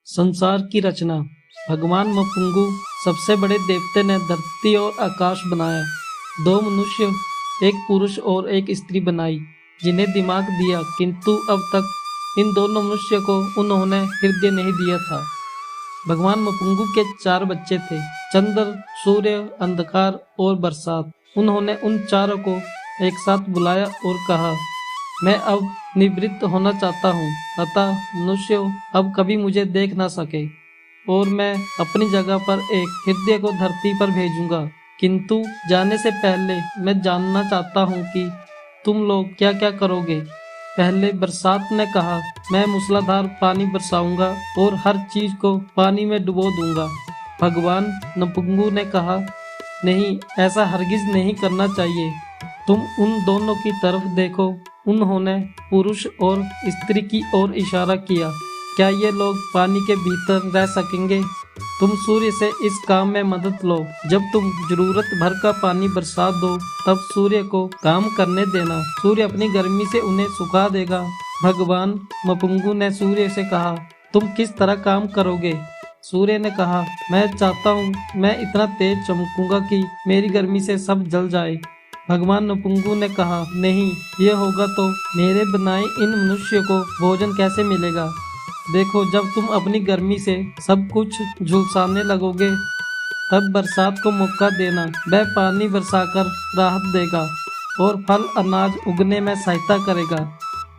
संसार की रचना। भगवान मपुंगु सबसे बड़े देवते ने धरती और आकाश बनाया। दो मनुष्य, एक पुरुष और एक स्त्री बनाई, जिन्हें दिमाग दिया, किंतु अब तक इन दोनों मनुष्य को उन्होंने हृदय नहीं दिया था। भगवान मपुंगु के 4 बच्चे थे, चंद्र, सूर्य, अंधकार और बरसात। उन्होंने उन चारों को एक साथ बुलाया और कहा, मैं अब निवृत्त होना चाहता हूँ, अतः मनुष्य अब कभी मुझे देख ना सके और मैं अपनी जगह पर एक हृदय को धरती पर भेजूंगा। किंतु जाने से पहले मैं जानना चाहता हूँ कि तुम लोग क्या क्या करोगे। पहले बरसात ने कहा, मैं मूसलाधार पानी बरसाऊंगा और हर चीज को पानी में डुबो दूंगा। भगवान मपुंगु ने कहा, नहीं, ऐसा हरगिज नहीं करना चाहिए। तुम उन दोनों की तरफ देखो। उन्होंने पुरुष और स्त्री की ओर इशारा किया। क्या ये लोग पानी के भीतर रह सकेंगे? तुम सूर्य से इस काम में मदद लो। जब तुम जरूरत भर का पानी बरसा दो, तब सूर्य को काम करने देना। सूर्य अपनी गर्मी से उन्हें सुखा देगा। भगवान मपुंगु ने सूर्य से कहा, तुम किस तरह काम करोगे? सूर्य ने कहा, मैं चाहता हूँ मैं इतना तेज चमकूंगा कि मेरी गर्मी से सब जल जाए। भगवान मपुंगु ने कहा, नहीं, ये होगा तो मेरे बनाए इन मनुष्य को भोजन कैसे मिलेगा? देखो, जब तुम अपनी गर्मी से सब कुछ झुलसाने लगोगे, तब बरसात को मौका देना। वह पानी बरसाकर राहत देगा और फल अनाज उगने में सहायता करेगा।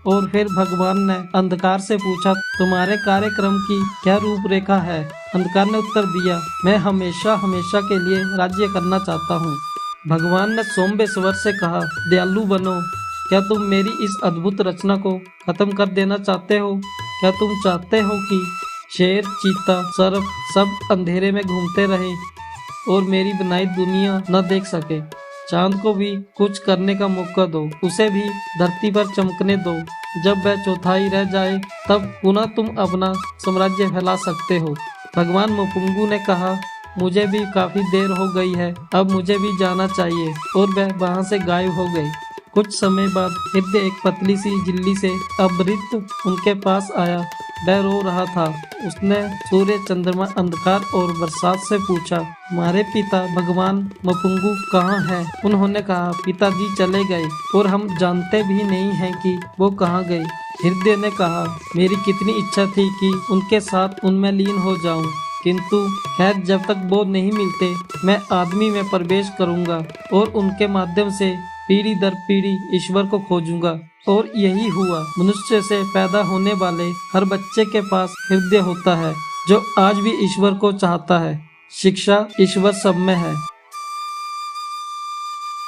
और फिर भगवान ने अंधकार से पूछा, तुम्हारे कार्यक्रम की क्या रूपरेखा है? अंधकार ने उत्तर दिया, मैं हमेशा हमेशा के लिए राज्य करना चाहता हूँ। भगवान ने सौम्य स्वर से कहा, दयालु बनो। क्या तुम मेरी इस अद्भुत रचना को खत्म कर देना चाहते हो? क्या तुम चाहते हो कि शेर, चीता, सर्प सब अंधेरे में घूमते रहे और मेरी बनाई दुनिया न देख सके? चांद को भी कुछ करने का मौका दो, उसे भी धरती पर चमकने दो। जब वह चौथाई रह जाए, तब पुनः तुम अपना साम्राज्य फैला सकते हो। भगवान मपुंगु ने कहा, मुझे भी काफी देर हो गई है, अब मुझे भी जाना चाहिए। और वह वहां से गायब हो गई। कुछ समय बाद हृदय एक पतली सी झिल्ली से अवृत उनके पास आया। वह रो रहा था। उसने सूर्य, चंद्रमा, अंधकार और बरसात से पूछा, हमारे पिता भगवान मपुंगु कहाँ हैं? उन्होंने कहा, पिताजी चले गए और हम जानते भी नहीं हैं कि वो कहाँ गए। हृदय ने कहा, मेरी कितनी इच्छा थी कि उनके साथ उनमें लीन हो जाऊं, किंतु खैर, जब तक वो नहीं मिलते, मैं आदमी में प्रवेश करूंगा और उनके माध्यम से पीढ़ी दर पीढ़ी ईश्वर को खोजूंगा। और यही हुआ। मनुष्य से पैदा होने वाले हर बच्चे के पास हृदय होता है, जो आज भी ईश्वर को चाहता है। शिक्षा ईश्वर सब में है।